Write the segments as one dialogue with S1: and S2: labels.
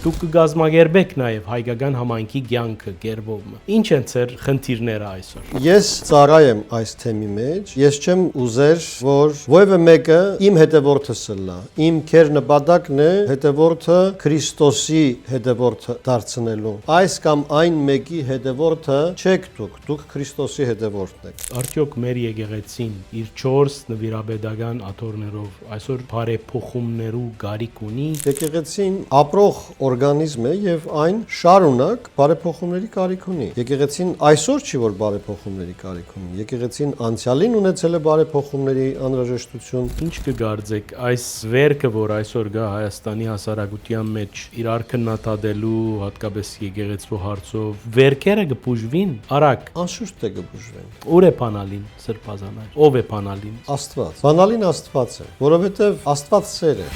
S1: Դուք կգազմագերբեք նաև հայկական համայնքի կյանքը գերբովը։ Ինչ են ձեր խնդիրները այսօր։
S2: Ես ծառայ եմ այս թեմի մեջ, ես չեմ ուզեր, որ ովևէ մեկը իմ հետևորդս լա։ Իմ քեր նպատակն է հետևորդը Քրիստոսի հետևորդը դարձնելու։ Այս կամ այն մեկի հետևորդը չեք դուք Քրիստոսի հետևորդն եք։
S1: Արդյոք մեր եկեղեցին իր 4 նվիրաբեդական աթոռներով այսօր բարեփոխումներու գարիք ունի։
S2: Եկեղեցին ապրող օրգանիզմ է եւ այն շարունակ բարեփոխումների կարիք ունի։ Եկեղեցին այսօր չի որ բարեփոխումների կարիք ունի։ Եկեղեցին անցյալին ունեցել է բարեփոխումների անհրաժեշտություն։
S1: Ինչ կգարձեք այս վերքը, որ այսօր գա Հայաստանի հասարակության մեջ իրար քննադատելու, հատկապես եկեղեցու հարցով, վերքերը կբուժվին, արագ։
S2: Անշուշտ է կբուժվեն։
S1: Ուր է բանալին սրբազանար։ Ով է բանալին։
S2: Աստված։ Բանալին Աստված է, որովհետեւ Աստված սեր է։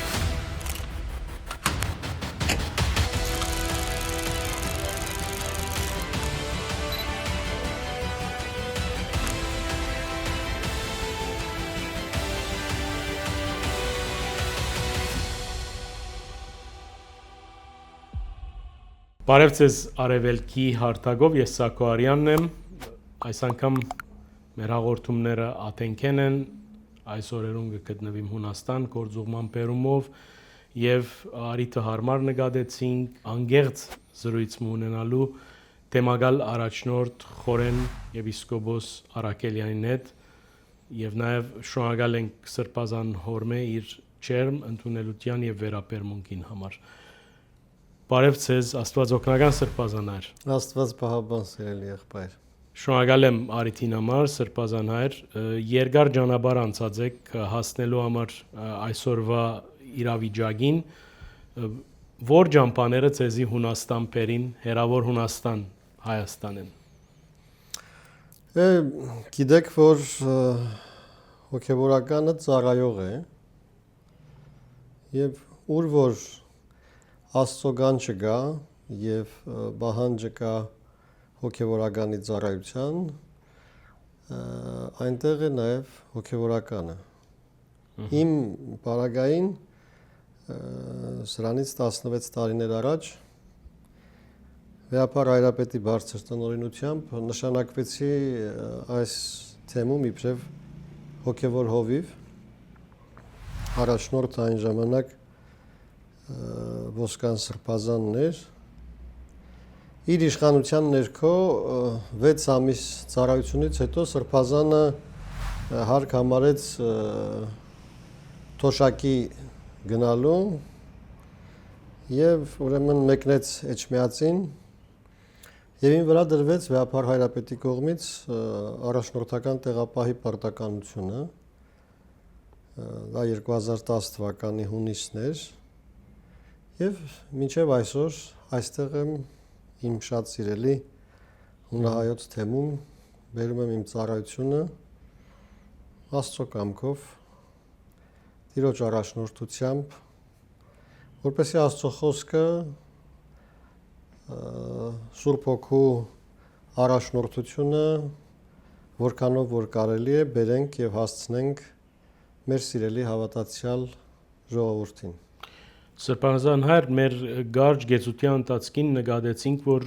S1: Բարև ձեզ Արևելքի հարթակով, ես Սակո Արյանն եմ, այս անգամ մեր հաղորդումները Աթենքեն են, այս օրերուն կգտնվիմ Հունաստան, գործուղման պերումով և արիթը հարմար նկատեցինք, անգեղծ զրույցում ունենալու թեմագալ առաջնորդ Խորեն եպիսկոպոս Արաքելյանին հետ և նաև շնորհակալ ենք Սրբազան հորմե իր ջերմ ընդունելության և վերապերմունքին համար։ Բարև ձեզ, Աստված օգնական սրբազանայր։
S2: Աստված պահապան սիրելի եղբայր։
S1: Շնորհակալ եմ արիթին համար, սրբազանայր, երկար ճանապարհ անցած եք հասնելու համար այսօրվա իրավիճակին, որ ճամփաները ձեզի Հունաստան բերին, հերավոր Հունաստան, Հայաստան են։
S2: Գիտեք, որ հոգևորականը ծառայող է եւ ուր որ Աստծո գանչը գա եւ բահանջը կա հոգևորականի ծառայության, այնտեղ է նաեւ հոգևորականը։ Իմ բարագային սրանից 16 տարիներ առաջ Վեապար Հայրապետի բարձր տնօրինությամբ նշանակվեցի այս թեմում իբրև հոգևոր հովիվ առաջնորդ այն ժամանակ Ոսկան Սրբազանն էր, իր իշխանության ներքո 6 ամիս ծառայությունից հետո Սրբազանը հարկ համարեց թոշակի գնալու եւ ուրեմն մեկնեց Էջմիածին եւ ին վրա դրվեց Վեապար Հայրապետի կողմից առաջնորդական տեղապահի պարտականությունը, դա 2010 թվականի հունիսն էր եւ մինչեւ այսօր այստեղ եմ իմ շատ սիրելի հունահայոց թեմում բերում եմ իմ ծառայությունը Աստծո կամքով Տիրոջ առաջնորդությամբ որպեսզի Աստծո խոսքը Սուրբ Հոգու առաջնորդությունը որքանով որ կարելի է բերենք եւ հասցնենք մեր սիրելի հավատացյալ ժողովրդին։
S1: Սրբազան հայր, մեր գարջ գեցության ընթացքին նկատեցինք, որ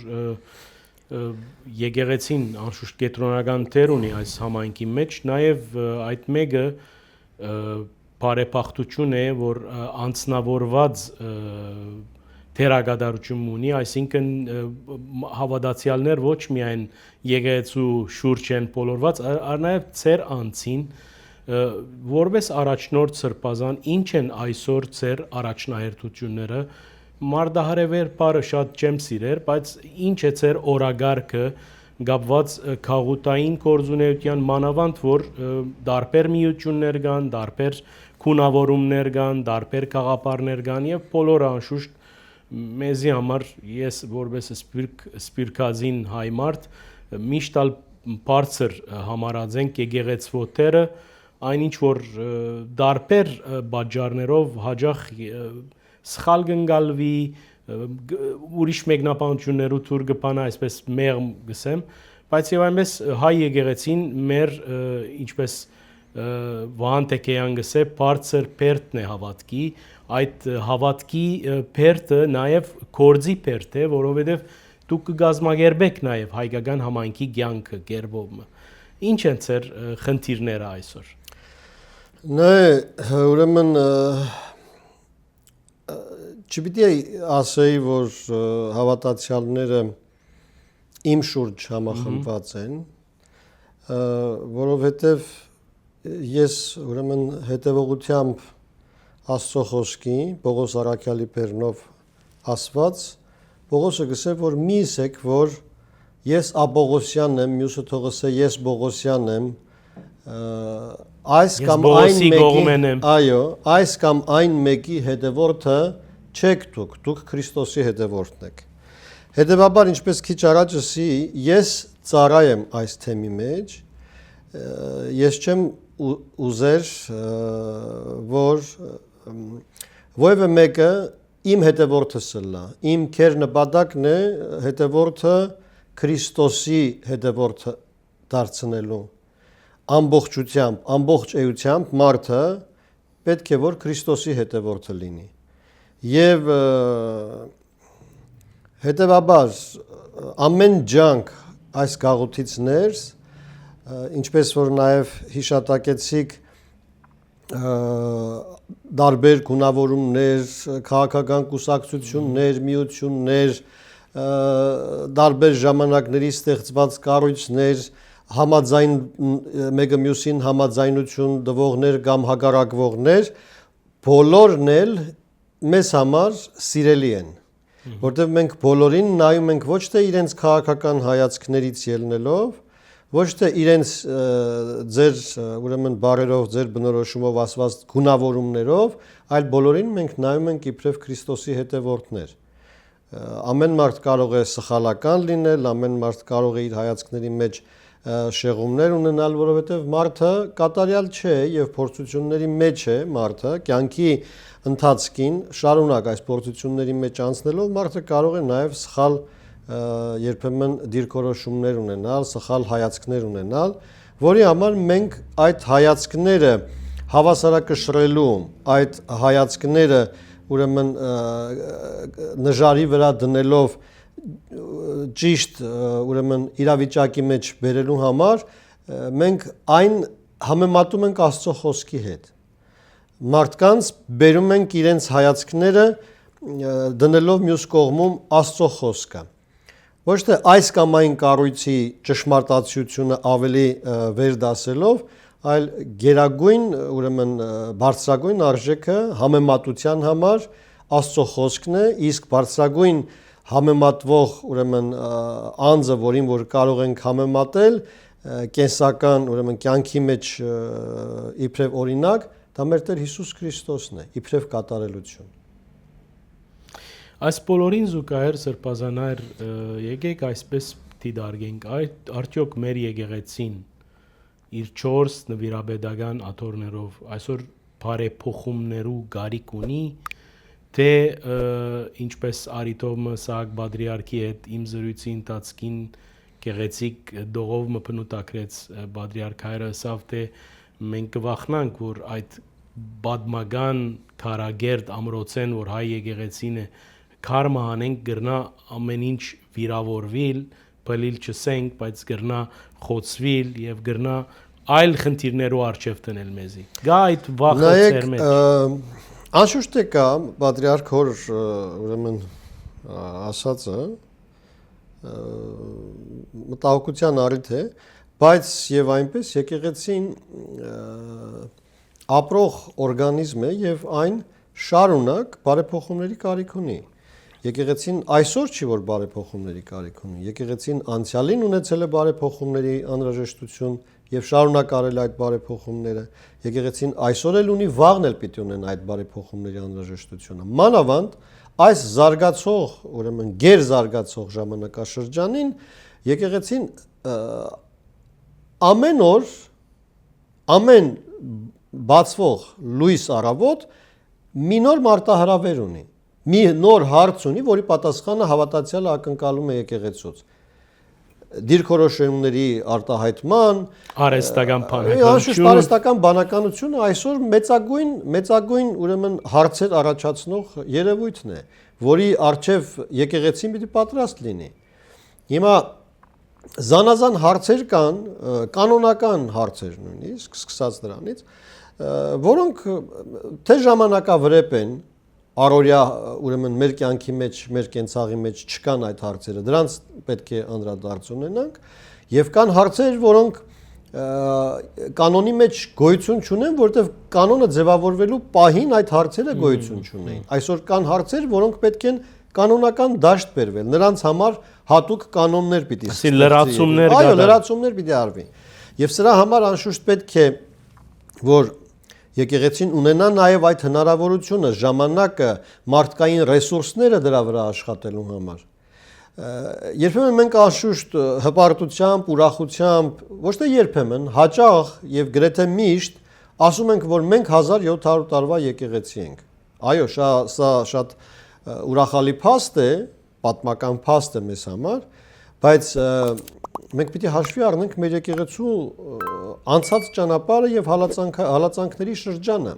S1: եկեղեցին անշուշտ կենտրոնական դեր ունի այս համայնքի մեջ, նաև այդ մեկը բարեփոխություն է, որ անձնավորված թերագադարություն ունի, այսինքն հավատացյալներ ոչ միայն եկեղեցու շուրջ են բոլորված, այլ նաև ծեր անձին որպես առաջնորդ սրբազան ինչ են այսօր ծեր առաջնահերթությունները մարդահրավեր բառը շատ չեմ սիրեր, բայց ինչ է ծեր օրագարկը կապված քաղաքային գործունեության մանավանդ որ դարբեր միություններ կան, դարբեր քունավորումներ կան, դարբեր խաղապարներ կան եւ բոլորը անշուշտ մեզի համար ես որպես սպիրկազին հայ մարդ միշտ ալ բարձր համարած ենք եկեղեցվոթերը այն ինչ որ դարբեր բաժարներով հաջող սխալ գնալվի ուրիշ մեկնաբանություններու թուր կփանա այսպես մեղմ գսեմ բայց եւ այնպես հայ եկեղեցին մեր ինչպես Վահան Տեկեյան գսե բարձր բերդն է հավատքի, այդ հավատքի բերդը նաև կորձի բերդ է, որովհետև դուք կգազմագերբեք նաև հայկական համայնքի կյանքը գերբովը։ Ինչ են ձեր խնդիրները այսօր։
S2: Նայ, ուրեմն չպիտի ասեի, որ հավատացյալները իմ շուրջ համախմբված են, որովհետև ես ուրեմն հետևողությամբ Աստծո խոսքի Պողոս Առաքյալի բերնով ասված Պողոսը գսե որ միսեք որ ես Աբողոսյանն եմ, մյուսը թողսե ես Բողոսյան եմ, այս կամ այն մեկի, այո, այս կամ այն մեկի հետևորդը չեք դուք Քրիստոսի հետևորդն եք։ Հետևաբար ինչպես քիչ առաջ ասի, ես ծառայ եմ այս թեմի մեջ, ես չեմ ուզեր որ ովևէ մեկը իմ հետևորդս լա, իմ քեր նպատակն է հետևորդը Քրիստոսի հետևորդը դարձնելու ամբողջությամբ, ամբողջ էությամբ մարդը պետք է որ Քրիստոսի հետևորդը լինի։ Եվ հետևաբար ամեն ջանք այս գաղութից ներս, ինչպես որ նաև հիշատակեցիք դարբեր գունավորումներ, քաղաքական կուսակցություններ, միություններ, դարբեր ժամանակների ստեղծված կառույցներ, համաձայն մեկը մյուսին համաձայնություն տվողներ կամ հակառակվողներ, բոլորն էլ մեզ համար սիրելի են, որտեղ մենք բոլորին նայում ենք ոչ թե իրենց քաղաքական հայացքներից ելնելով, ոչ թե իրենց ձեր ուրեմն բարերով, ձեր բնորոշումով ասված գունավորումներով, այլ բոլորին մենք նայում ենք իբրև Քրիստոսի հետևորդներ։ Ամեն մարդ կարող է սխալական լինել, ամեն մարդ կարող է իր հայացքների մեջ շեղումներ ունենալ, որովհետև մարդը կատարյալ չէ եւ փորձությունների մեջ է մարդը, կյանքի ընթացքին շարունակ այս փորձությունների մեջ անցնելով մարդը կարող է նաեւ սխալ երբեմն դիրքորոշումներ ունենալ, սխալ հայացքներ ունենալ, որի համար մենք այդ հայացքները հավասարակշռելու, այդ հայացքները ուրեմն նժարի վրա դնելով ճիշտ ուրեմն իրավիճակի մեջ բերելու համար մենք այն համեմատում ենք Աստծո խոսքի հետ։ Մարդկանց բերում ենք իրենց հայացքները դնելով մյուս կողմում Աստծո խոսքը։ Ոչ թե այս կամ այն կառույցի ճշմարտացիությունը ավելի վերդասելով, այլ գերագույն, ուրեմն բարձրագույն արժեքը համեմատության համար Աստծո խոսքն է, իսկ բարձրագույն համեմատվող ուրեմն անձը, որին որ կարող ենք համեմատել, կենսական ուրեմն կյանքի մեջ իբրև օրինակ, դա մեր Տեր Հիսուս Քրիստոսն է, իբրև կատարելություն։
S1: Այս բոլորին զուգահեռ սրբազանայր եկեք այսպես դիտարկենք, արդյոք մեր եկեղեցին իր 4 նվիրաբեդական աթոռներով այսօր բարեփոխումներու գարիք ունի, թե ինչպես Արիտովը Սահակ Բադրիարքի հետ իմ զրույցի ընթացքին գեղեցիկ դողով մփնուտակրեց Բադրիարք հայրը ասավ, թե մենք կվախնանք, որ այդ բադմական քարագերտ ամրոցեն, որ հայ եկեղեցին է Քարմը հանենք գրնա ամեն ինչ վիրավորվիլ, բլիլ չսենք, բայց գրնա խոցվիլ եւ գրնա այլ խնդիրներով արժեվ տնել մեզի։ Գա այդ վախը ծեր մեջ։
S2: Անշուշտ է կա Պատրիարք հոր ուրեմն ասածը մտահոգության առիթ է, բայց եւ այնպես եկեղեցին ապրող օրգանիզմ է եւ այն շարունակ բարեփոխումների կարիք ունի։ Եկեղեցին այսօր չի որ բարեփոխումների կարիք ունի։ Եկեղեցին անցյալին ունեցել է բարեփոխումների անհրաժեշտություն եւ շարունակ արել այդ բարեփոխումները։ Եկեղեցին այսօր էլ ունի, վաղն էլ պիտի ունեն այդ բարեփոխումների անհրաժեշտությունը։ Մանավանդ այս զարգացող, ուրեմն գեր զարգացող ժամանակաշրջանին եկեղեցին ամեն օր ամեն բացվող լույս առավոտ մի նոր մարտահրավեր ունի։ Մի նոր հարց ունի, որի պատասխանը հավատացյալը ակնկալում է եկեղեցուց։ դիրքորոշումների արտահայտման,
S1: արհեստական
S2: անշուշտ
S1: բանականություն,
S2: արհեստական բանականությունը այսօր մեծագույն ուրեմն հարցեր առաջացնող երևույթն է, որի արժև եկեղեցին պիտի պատրաստ լինի։ Հիմա զանազան հարցեր կան, կանոնական հարցեր նույնիսկ, սկսած դրանից, որոնք թե ժամանակավրեպ են, առօրյա ուրեմն մեր կյանքի մեջ, մեր կենցաղի մեջ չկան այդ հարցերը, դրանց պետք է անդրադարձ ունենանք, եւ կան հարցեր, որոնք կանոնի մեջ գոյություն չունեն, որովհետեւ կանոնը ձևավորվելու պահին այդ հարցերը գոյություն չունեին։ Այսօր կան հարցեր, որոնք պետք են կանոնական դաշտ բերվել, նրանց համար հատուկ կանոններ պիտի
S1: ասի լրացումներ
S2: այո, լրացումներ պիտի արվի։ Եվ սրա համար անշուշտ պետք է, որ եկեղեցին ունենա նաև այդ հնարավորությունը, ժամանակը, մարդկային ռեսուրսները դրա վրա աշխատելու համար։ Երբեմն մենք անշուշտ հպարտությամբ, ուրախությամբ, ոչ թե երբեմն, հաճախ եւ գրեթե միշտ ասում ենք, որ մենք 1700 տարվա եկեղեցի ենք։ Այո, սա շատ ուրախալի փաստ է, պատմական փաստ է մեզ համար, բայց մենք պիտի հաշվի առնենք մեր եկեղեցու անցած ճանապարհը եւ հալածանքների շրջանը։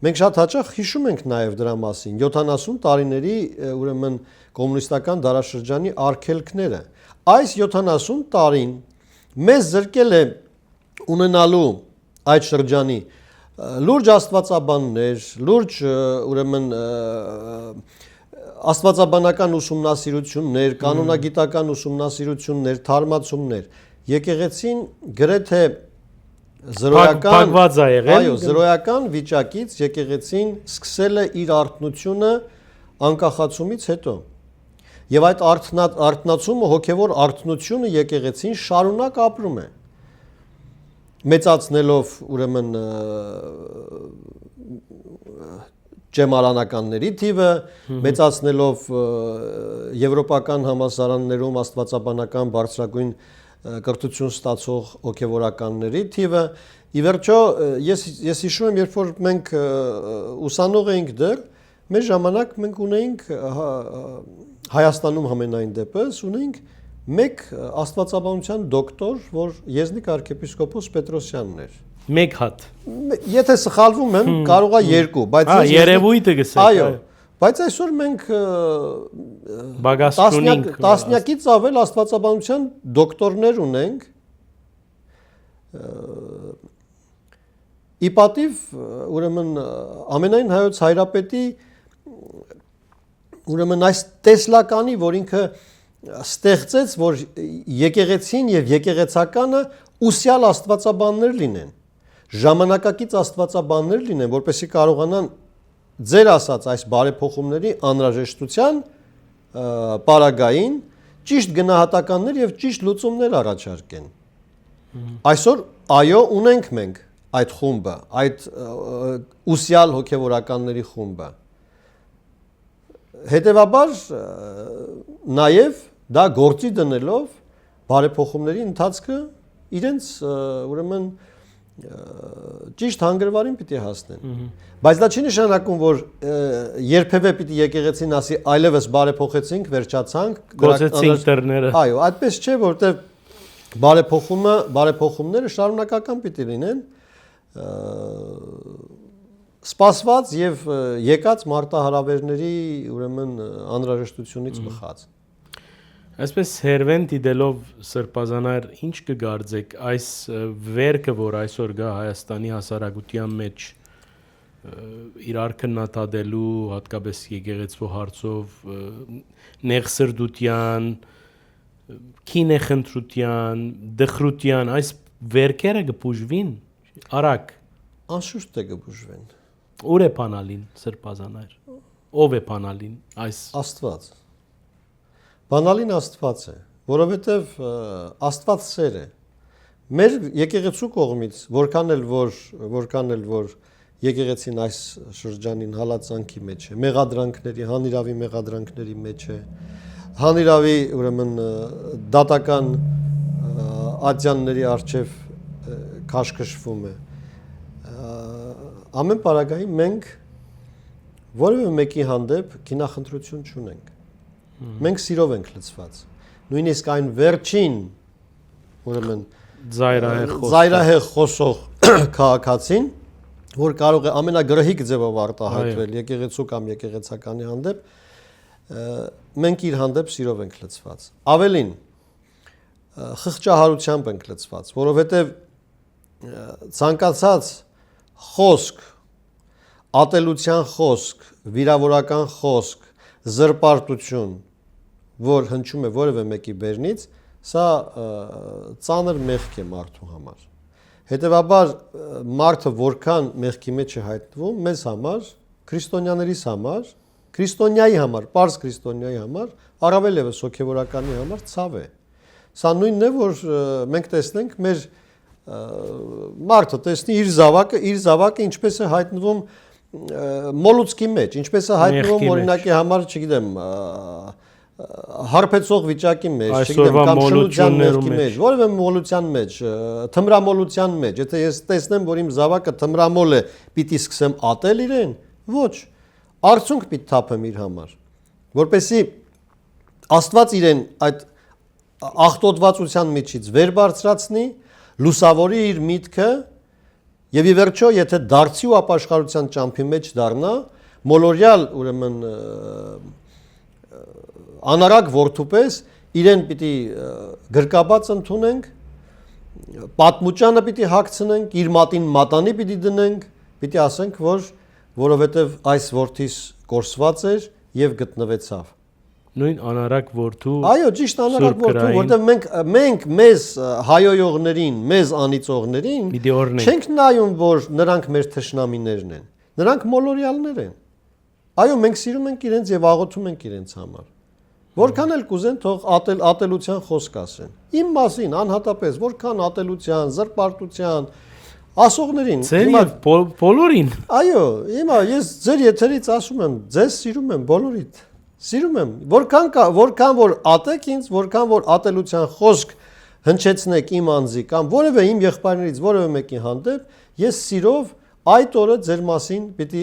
S2: Մենք շատ հաճախ հիշում ենք նաեւ դրա մասին 70 տարիների ուրեմն կոմունիստական դարաշրջանի արգելքները։ Այս 70 տարին մեզ զրկել է ունենալու այդ շրջանի լուրջ աստվածաբաններ, լուրջ ուրեմն աստվածաբանական ուսումնասիրություններ, կանոնագիտական ուսումնասիրություններ, թարմացումներ։ Եկեղեցին գրեթե զրոյական վիճակից եկեղեցին սկսել է իր արթնությունը անկախացումից հետո։ Եվ այդ արթնացումը, հոգևոր արթնությունը եկեղեցին շարունակ ապրում է։ Մեծացնելով ուրեմն ճեմարանականների թիվը, մեծացնելով եվրոպական համալսարաններում աստվածաբանական բարձրագույն կրթություն ստացող հոգևորականների թիվը։ Ի վերջո, ես հիշում եմ, երբ որ մենք ուսանող էինք դեռ, մեր ժամանակ մենք ունեինք Հայաստանում համենայն դեպս ունեինք մեկ աստվածաբանության դոկտոր, որ Եզնիկ arczepiskopos Պետրոսյանն էր։
S1: մեկ հատ։
S2: Եթե սխալվում եմ, կարող է երկու, բայց
S1: երևույթը գսեք։
S2: Այո, բայց այսօր մենք տասնյակից ավել աստվածաբանության դոկտորներ ունենք։ Ի պատիվ ուրեմն ամենայն հայոց հայրապետի ուրեմն այս տեսլականի, որ ինքը ստեղծեց, որ եկեղեցին եւ եկեղեցականը ուսյալ աստվածաբաններ լինեն, ժամանակակից աստվածաբաններ լինեն, որպեսզի կարողանան ձեր ասած այս բարեփոխումների անհրաժեշտության պարագային ճիշտ գնահատականներ եւ ճիշտ լուծումներ առաջարկեն։ Այսօր այո, ունենք մենք այդ խումբը, այդ ուսյալ հոգևորականների խումբը։ Հետևաբար նաև դա գործի դնելով բարեփոխումների ընթացքը իրենց ուրեմն ճիշտ հանգրվարին պիտի հասնեն։ Բայց դա չի նշանակում, որ երբևէ պիտի եկեղեցին ասի այլևս բարեփոխեցինք, վերջացանք,
S1: գործեցինք դռները։
S2: Այո, այդպես չէ, որտեղ բարեփոխումները շարունակական պիտի լինեն սպասված եւ եկած մարտահրավերների ուրեմն անհրաժեշտությունից բխած։
S1: Այսպես հերվեն դիտելով սրբազանար ինչ կգարձեք այս վերքը, որ այսօր գա Հայաստանի հասարակության մեջ իրար քննադատելու, հատկապես եկեղեցու հարցով նեղսրդության, քինեխնդրության, դխրության, այս վերքերը կբուժվին արագ։
S2: Անշուշտ է կբուժվեն։
S1: Ուր է բանալին սրբազանար։ Ով է բանալին այս
S2: Աստված։ Բանալին Աստված է, որովհետև Աստված սեր է։ Մեր եկեղեցու կողմից որքան էլ որ եկեղեցին այս շրջանին հալածանքի մեջ է, մեղադրանքների, հանիրավի մեղադրանքների մեջ է, հանիրավի ուրեմն դատական ատյանների առջև քաշքշվում է։ Ամեն պարագային մենք որևէ մեկի հանդեպ քինախնդրություն չունենք։ Մենք սիրով ենք լցված։ նույնիսկ այն վերջին ուրեմն
S1: Զայրահեղ
S2: խոսող քաղաքացին, որ կարող է ամենագրհիկ ձևով արտահայտվել եկեղեցու կամ եկեղեցականի հանդեպ, մենք իր հանդեպ սիրով ենք լցված։ Ավելին, խղճահարությամբ ենք լցված, որովհետև ցանկացած խոսք, ատելության խոսք, վիրավորական խոսք, զրպարտություն, որ հնչում է որևէ մեկի բերնից, սա ծանր մեղք է մարդու համար։ Հետևաբար մարդը որքան մեղքի մեջ է հայտնվում, մեզ համար, քրիստոնյաներիս համար, քրիստոնյայի համար, պարզ քրիստոնյայի համար, առավել ևս հոգևորականի համար ցավ է։ Սա նույնն է, որ մենք տեսնենք մեր մարդը տեսնի իր զավակը ինչպես է հայտնվում մոլուցքի մեջ, ինչպես է հայտնվում օրինակի համար, չգիտեմ, հարբեցող վիճակի մեջ, չգիտեմ, կամ շնության մեղքի մեջ, որևէ մոլության մեջ, թմրամոլության մեջ, եթե ես տեսնեմ, որ իմ զավակը թմրամոլ է, պիտի սկսեմ ատել իրեն, ոչ, արցունք պիտի թափեմ իր համար, որպեսզի Աստված իրեն այդ աղտոտվածության միջից վեր բարձրացնի, լուսավորի իր միտքը եւ ի վերջո, եթե դարձի ու ապաշխարության ճամփի մեջ դառնա, մոլորյալ ուրեմն անարակ որդուպես իրեն պիտի գրկաբաց ընդունենք, պատմուճանը պիտի հագցնենք, իր մատին մատանի պիտի դնենք, պիտի ասենք, որ որովհետև այս որդիս կորսված էր եւ գտնվեցավ։
S1: Նույն անարակ որդու։
S2: Այո, ճիշտ անարակ որդու, որտեղ մենք մեզ հայոյողներին, մեզ անիծողներին չենք նայում, որ նրանք մեր թշնամիներն են։ Նրանք մոլորյալներ են։ Այո, մենք սիրում ենք իրենց եւ աղոթում ենք իրենց համար։ Որքան էլ կուզեն թող ատելության խոսք ասեն։ Իմ մասին անհատապես որքան ատելության, զրպարտության ասողներին,
S1: հիմա բոլորին։
S2: Այո, հիմա ես ձեր եթերից ասում եմ, ձեզ սիրում եմ բոլորիդ։ Սիրում եմ, որքան որ ատեք ինձ, որքան որ ատելության խոսք հնչեցնեք իմ անձի կամ որևէ իմ եղբայրներից որևէ մեկի հանդեպ, ես սիրով այդ օրը ձեր մասին պիտի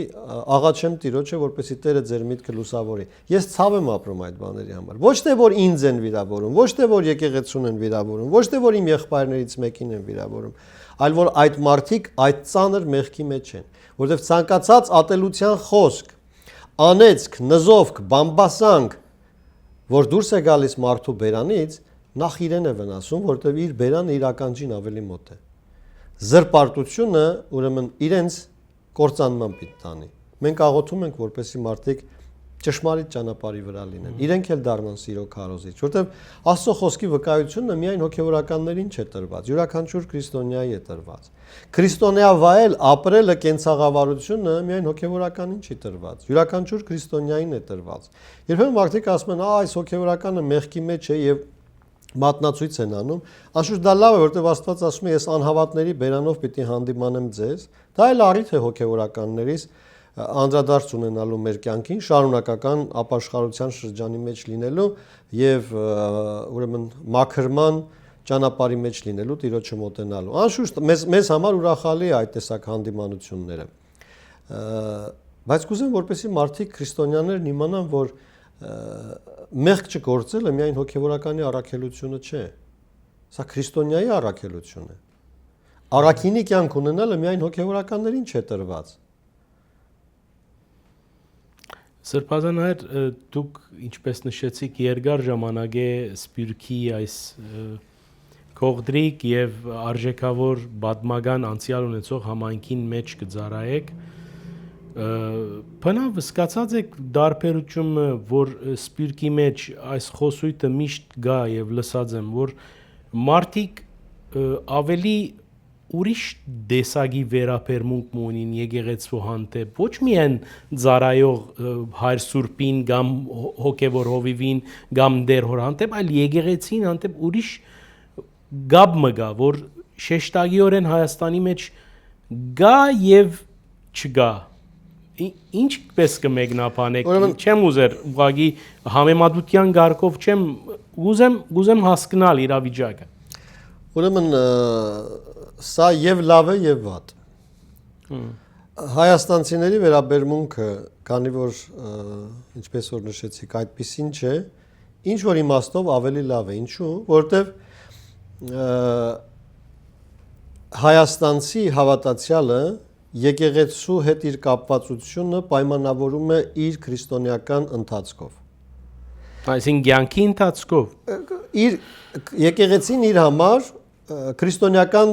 S2: աղաչեմ Տիրոջը, որպեսզի Տերը ձեր միտքը լուսավորի։ Ես ցավ եմ ապրում այդ բաների համար։ Ոչ թե որ ինձ են վիրավորում, ոչ թե որ եկեղեցուն են վիրավորում, ոչ թե որ իմ եղբայրներից մեկին են վիրավորում, այլ որ այդ մարդիկ այդ ծանր մեղքի մեջ են, որովհետև ցանկացած ատելության խոսք, անեծք, նզովք, բամբասանք, որ դուրս է գալիս մարդու բերանից, նախ իրեն է վնասում, որտեղ իր բերանը իր ականջին ավելի մոտ է։ Զրպարտությունը ուրեմն իրենց կործանման պիտի տանի։ Մենք աղոթում ենք, որպեսզի մարդիկ ճշմարիտ ճանապարհի վրա լինեն։ Իրենք էլ դառնան սիրո քարոզիչ, որտեղ Աստծո խոսքի վկայությունը միայն հոգևորականներին չէ տրված, յուրաքանչյուր քրիստոնյայի է տրված։ Քրիստոնյա վայել ապրելը կենցաղավարությունը միայն հոգևորականին չի տրված, յուրաքանչյուր քրիստոնյային է տրված։ Երբեմն մարդիկ ասում են, այս հոգևորականը մեղքի մեջ է եւ մատնացույց են անում, անշուշտ դա լավ է, որտեղ Աստված ասում է, ես անհավատների բերանով պիտի հանդիմանեմ ձեզ, դա էլ առիթ է հոգևորականներից անդրադարձ ունենալու մեր կյանքին, շարունակական ապաշխարության շրջանի մեջ լինելու եւ ուրեմն մաքրման ճանապարհի մեջ լինելու, Տիրոջը մոտենալու։ Անշուշտ մեզ համար ուրախալի է այդ տեսակ հանդիմանությունները։ Բայց կուզեմ, որպեսզի մարդիկ քրիստոնյաներն իմանան, որ մեղք չգործելը միայն հոգևորականի առաքելությունը չէ։ Սա քրիստոնյայի առաքելություն է։ Առաքինի կյանք ունենալը միայն հոգևորականներին չէ տրված։
S1: Սրբազան հայր, դուք ինչպես նշեցիք, երկար ժամանակ է Սփյուռքի այս կողդրիկ եւ արժեքավոր բադմական անցյալ ունեցող համայնքին մեջ կծառայեք։ Բնավ սկացած եք դարբերությունը, որ Սփյուռքի մեջ այս խոսույթը միշտ գա եւ լսած եմ, որ մարդիկ ավելի ուրիշ դեսագի վերապերմունք ունին եկեղեցու հանդեպ, ոչ միայն ծառայող հայր սուրբին կամ հոգևոր հովիվին կամ դեր հոր հանդեպ, այլ եկեղեցին հանդեպ ուրիշ գաբ մգա, որ շեշտագիորեն Հայաստանի մեջ գա եւ չգա։ Ինչպես կմեկնաբանեք, չեմ ուզեր ուղղակի համեմատության գարկով չեմ ուզեմ հասկանալ իրավիճակը։
S2: Ուրեմն սա եւ լավ է եւ վատ։ Հայաստանցիների վերաբերմունքը, քանի որ ինչպես որ նշեցիք, այդպեսին չէ, ինչ որ իմաստով ավելի լավ է, ինչու, որտեվ հայաստանցի հավատացյալը եկեղեցու հետ իր կապվածությունը պայմանավորում է իր քրիստոնեական ընթացքով։
S1: Այսինքն կյանքի ընթացքով
S2: Իր եկեղեցին իր համար քրիստոնեական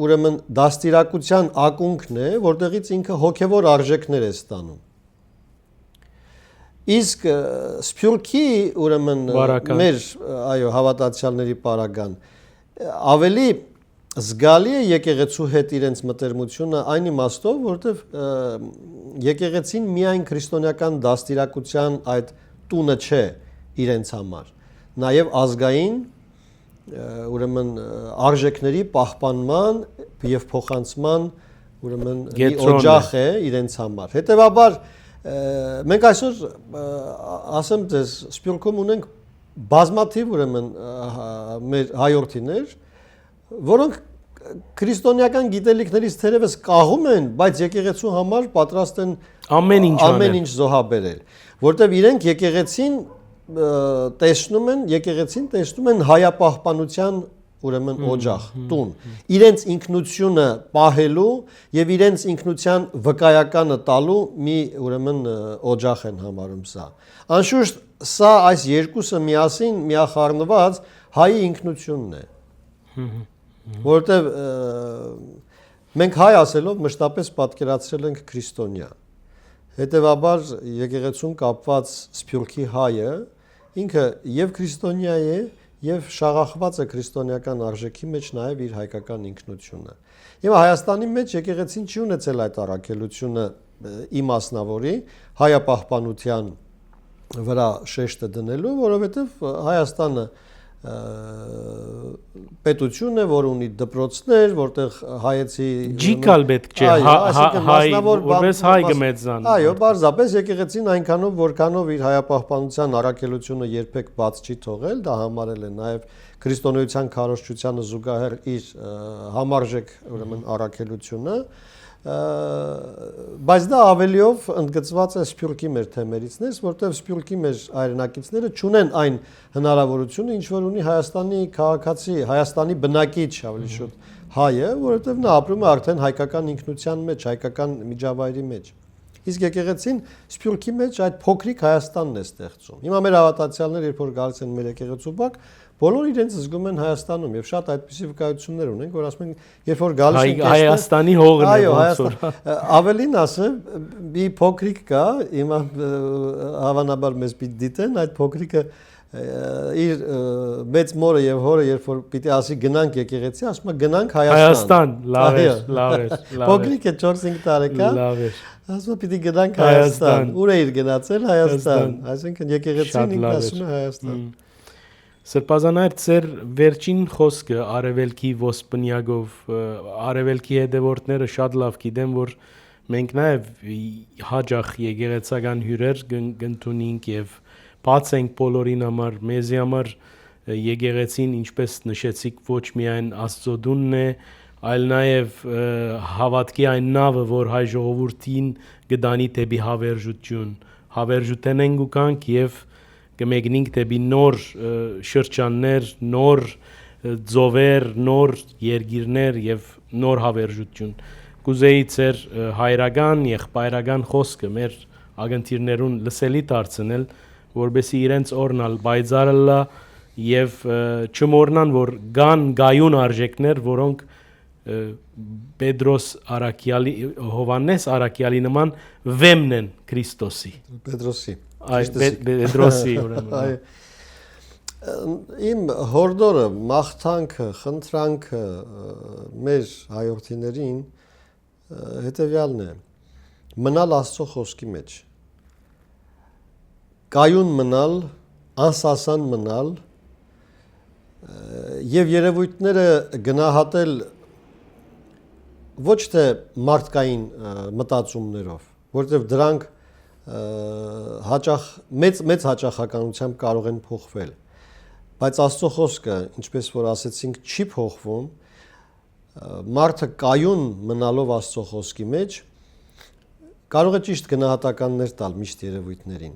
S2: ուրեմն դաստիարակության ակունքն է, որտեղից ինքը հոգևոր արժեքներ է ստանում։ Իսկ սփյուռքի ուրեմն մեր հավատացյալների պարագան ավելի զգալի է եկեղեցու հետ իրենց մտերմությունը այն իմաստով, որտեվ եկեղեցին միայն քրիստոնեական դաստիարակության այդ տունը չէ իրենց համար, նաև ազգային ուրեմն արժեքների պահպանման եւ փոխանցման ուրեմն օջախ է իրենց համար։ Հետևաբար մենք այսօր ասեմ ձեզ Սփյուռքում ունենք բազմաթիվ ուրեմն մեր հայրենիներ, որոնք քրիստոնեական գիտելիքներից թերևս կաղում են, բայց եկեղեցու համար պատրաստ են ամեն ինչ զոհաբերել, որտեղ իրենք եկեղեցին տեսնում են հայապահպանության ուրեմն օջախ, տուն, իրենց ինքնությունը պահելու եւ իրենց ինքնության վկայականը տալու մի ուրեմն օջախ են համարում սա։ Անշուշտ սա այս երկուսը միասին միախառնված հայի ինքնությունն է։ Որտեւ մենք հայ ասելով մշտապես պատկերացրել ենք քրիստոնյա։ Հետևաբար եկեղեցուն կապված սփյուռքի հայը ինքը եւ քրիստոնյա է եւ շաղախված է քրիստոնեական արժեքի մեջ նաեւ իր հայկական ինքնությունը։ Եվ Հայաստանի մեջ եկեղեցին չի ունեցել այդ առաքելությունը իմասնավորի հայապահպանության վրա շեշտը դնելու, որովհետեւ Հայաստանը պետություն է, որ ունի դպրոցներ, որտեղ հայեցի
S1: ջիկալ պետք չէ, որպես հայ գմեծան։
S2: Այո, բարձրապես եկեղեցին այնքանով, որքանով իր հայապահպանության առաքելությունը երբեք բաց չի թողել, դա համարել է նաև քրիստոնեության քարոզչությանը զուգահեռ իր համարժեք ուրեմն առաքելությունը, բայց դա ավելիով ընդգծված է Սփյուռքի մեր թեմերից ներս, որտեղ Սփյուռքի մեր հայրենակիցները չունեն այն հնարավորությունը, ինչ որ ունի Հայաստանի քաղաքացի, Հայաստանի բնակիչ ավելի շուտ հայը, որովհետև նա ապրում է արդեն հայկական ինքնության մեջ, հայկական միջավայրի մեջ։ Իսկ եկեղեցին Սփյուռքի մեջ այդ փոքրիկ Հայաստանն է ստեղծում։ Հիմա մեր հավատացյալները, երբ որ գալիս են մեր եկեղեցու բակ, բոլորը իրենց զգում են Հայաստանում եւ շատ այդպիսի վկայություններ ունենք, որ ասում են, երբ որ գալիս են
S1: Հայաստանի հողն է,
S2: այո, ավելին ասեմ, մի փոքրիկ կա, հիմա հավանաբար մեզ պիտի դիտեն, այդ փոքրիկը իր մեծ մորը եւ հորը երբ որ պիտի ասի գնանք եկեղեցի, ասում է գնանք
S1: Հայաստան, լավ է։
S2: Փոքրիկը 4-5 տարեկան,
S1: լավ է։
S2: ասում է պիտի գնանք Հայաստան, ուր է իր գնացել Հայաստան, այսինքն եկեղեցին ինքն ասում է Հայաստան։
S1: Սրբազանայր ծեր վերջին խոսքը արևելքի ոսպնյակով, արևելքի հետևորդները շատ լավ գիտեն, որ մենք նաև հաջող եկեղեցական հյուրեր կընդունենք եւ բաց ենք բոլորին համար, մեզի համար եկեղեցին, ինչպես նշեցիք, ոչ միայն Աստծո դունն է, այլ նաև հավատքի այն նավը, որ հայ ժողովրդին կդանի դեպի հավերժություն, հավերժութենենք ու կանք եւ կմեկնենք դեպի նոր շրջաններ, նոր ձովեր, նոր երգիրներ եւ նոր հավերժություն։ Կուզեի ծեր հայրական, եղբայրական խոսքը մեր ագընթիրներուն լսելի դարձնել, որբեսի իրենց օրնալ բայցարելա եւ չմոռնան, որ կան գայուն արժեքներ, որոնք Պետրոս Արաքյալի, Հովանես Արաքյալի նման վեմն են Քրիստոսի։
S2: Պետրոսի։
S1: Պետրոսի ուրեմն։
S2: Իմ հորդորը, մաղթանքը, խնդրանքը մեր հայրենիներին հետևյալն է. մնալ Աստծո խոսքի մեջ, կայուն մնալ, անսասան մնալ եւ երևույթները գնահատել ոչ թե մարդկային մտածումներով, որովհետեւ դրանք հաճախ մեծ հաճախականությամբ կարող են փոխվել, բայց Աստծո խոսքը, ինչպես որ ասեցինք, չի փոխվում, մարդը կայուն մնալով Աստծո խոսքի մեջ կարող է ճիշտ գնահատականներ տալ միշտ երևույթներին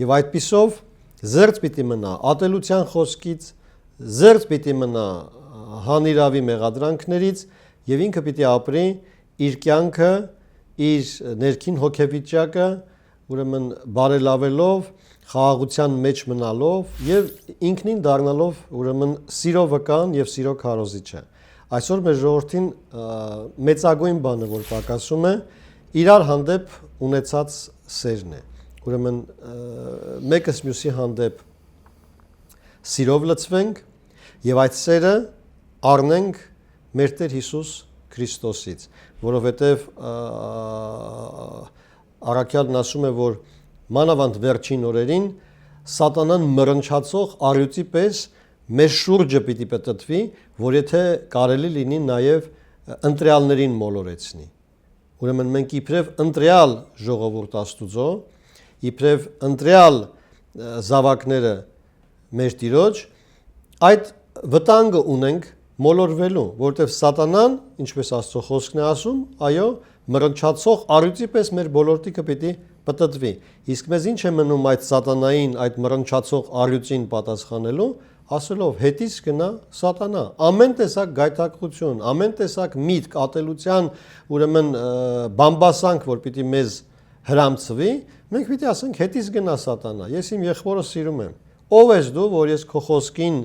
S2: եւ այդպիսով զերծ պիտի մնա ատելության խոսքից, զերծ պիտի մնա հանիրավի մեղադրանքներից եւ ինքը պիտի ապրի իր կյանքը, իր ներքին հոգեվիճակը, ուրեմն բարելավելով, խաղաղության մեջ մնալով եւ ինքնին դառնալով ուրեմն սիրո վկան եւ սիրո քարոզիչը։ Այսօր մեր ժողովրդին մեծագույն բանը, որ պակասում է, իրար հանդեպ ունեցած սերն է։ Ուրեմն մեկս մյուսի հանդեպ սիրով լցվենք եւ այդ սերը առնենք մեր Տեր Հիսուս Քրիստոսից, որովհետեւ առաքյալն ասում է, որ մանավանդ վերջին օրերին սատանան մռնչացող առյուծի պես մեր շուրջը պիտի պատտվի, որ եթե կարելի լինի նաև ընտրյալներին մոլորեցնի։ Ուրեմն մենք իբրև ընտրյալ ժողովուրդ Աստուծո, իբրև ընտրյալ զավակները մեր Տիրոջ, այդ վտանգը ունենք մոլորվելու, որովհետև սատանան, ինչպես Աստծո խոսքն է ասում, այո, մռնչացող առյուծի պես մեր բոլորտիկը պիտի պատտվի։ Իսկ մեզ ինչ է մնում այդ սատանային, այդ մռնչացող առյուծին պատասխանելու, ասելով հետից գնա սատանա, ամեն տեսակ գայթակղություն, ամեն տեսակ միտք, ատելության, ուրեմն բամբասանք, որ պիտի մեզ հրամցվի, մենք պիտի ասենք հետից գնա սատանա, ես իմ եղբորը սիրում եմ, ով ես դու, որ ես քո խոսքին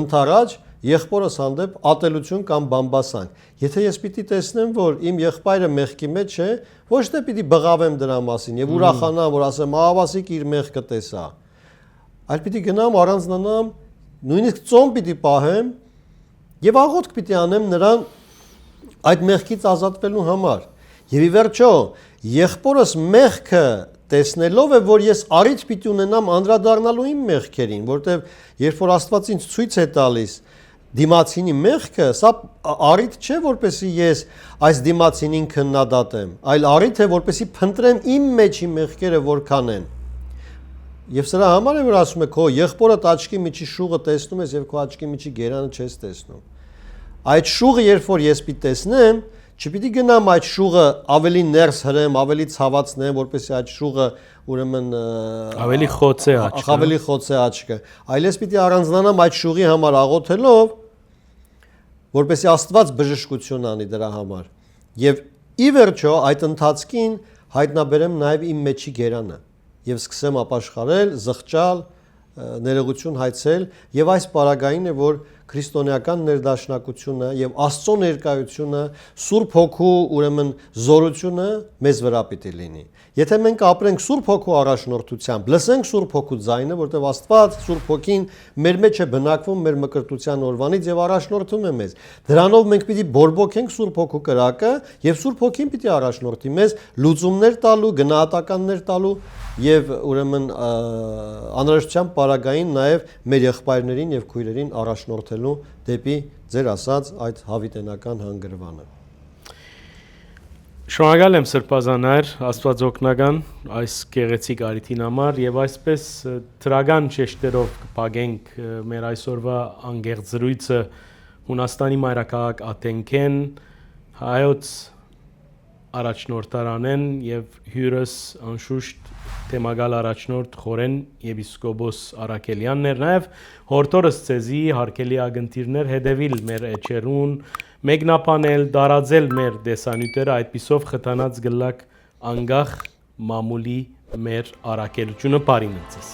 S2: ընթառաջ եղբորս հանդեպ ատելություն կամ բամբասանք, եթե ես պիտի տեսնեմ, որ իմ եղբայրը մեղքի մեջ է, ոչ թե պիտի բղավեմ դրա մասին եւ ուրախանամ, որ ասեմ, ահավասիկ իր մեղքը տեսա, այլ պիտի գնամ առանձնանամ, նույնիսկ ծոմ պիտի պահեմ եւ աղոթք պիտի անեմ նրան այդ մեղքից ազատվելու համար։ Եվ ի վերջո, եղբորս մեղքը տեսնելով է, որ ես առիթ պիտի ունենամ անդրադառնալու իմ մեղքերին, որտեւ երբ որ Աստված ինձ ցույց է տալիս դիմացինի մեղքը, սա առիթ չէ, որպեսզի ես այս դիմացինին քննադատեմ, այլ առիթ է, որպեսզի փնտրեմ իմ մեջի մեղքերը որքան են։ Եվ սրա համար է, որ ասում է, քո եղբորդ աչքի միջի շուղը տեսնում ես եւ քո աչքի միջի գերանը չես տեսնում։ Այդ շուղը երբ որ ես պիտի տեսնեմ, չպիտի գնամ այդ շուղը ավելի ներս հրեմ, ավելի ցավացնեմ, որպեսզի այդ շուղը ուրեմն
S1: ավելի խոցե աչքը,
S2: ավելի խոցե աչքը, այլ ես պիտի առանձնանամ այդ շուղի համար աղոթելով, որպեսզի Աստված բժշկություն անի դրա համար։ Եվ ի վերջո այդ ընթացքին հայտնաբերեմ նաև իմ մեջի գերանը եւ սկսեմ ապաշխարել, զղջալ, ներողություն հայցել եւ այս պարագային է, որ քրիստոնեական ներդաշնակությունը եւ Աստծո ներկայությունը, Սուրբ Հոգու ուրեմն զորությունը մեզ վրա պիտի լինի։ Եթե մենք ապրենք Սուրբ Հոգու առաջնորդությամբ, լսենք Սուրբ Հոգու ձայնը, որտեղ Աստված Սուրբ Հոգին մեր մեջ է բնակվում մեր մկրտության օրվանից եւ առաջնորդում է մեզ։ Դրանով մենք պիտի բորբոքենք Սուրբ Հոգու կրակը եւ Սուրբ Հոգին պիտի առաջնորդի մեզ լուծումներ տալու, գնահատականներ տալու եւ ուրեմն անհրաժեշտության պարագային նաեւ մեր եղբայրներին եւ քույրերին առաջնորդելու դեպի ձեր ասած այդ հավիտենական հանգրվանը։
S1: Շնորհակալ եմ Սրբազանայր, Աստված օգնական այս գեղեցիկ արիթին համար եւ այսպես թրագան շեշտերով կփակենք մեր այսօրվա անգերձ զրույցը Հունաստանի մայրաքաղաք Աթենքեն, հայոց առաջնորդարանեն եւ հյուրս անշուշտ թեմագալ առաջնորդ Խորեն եպիսկոպոս Արաքելյանն էր, նաեւ հորտորս ցեզի հարկելի ագընտիրներ հետևիլ մեր էջերուն, մեկնաբանել, դարաձել մեր դեսանյութերը, այդպիսով խթանած գլակ անգախ մամուլի մեր արաքելությունը բարին ընծես։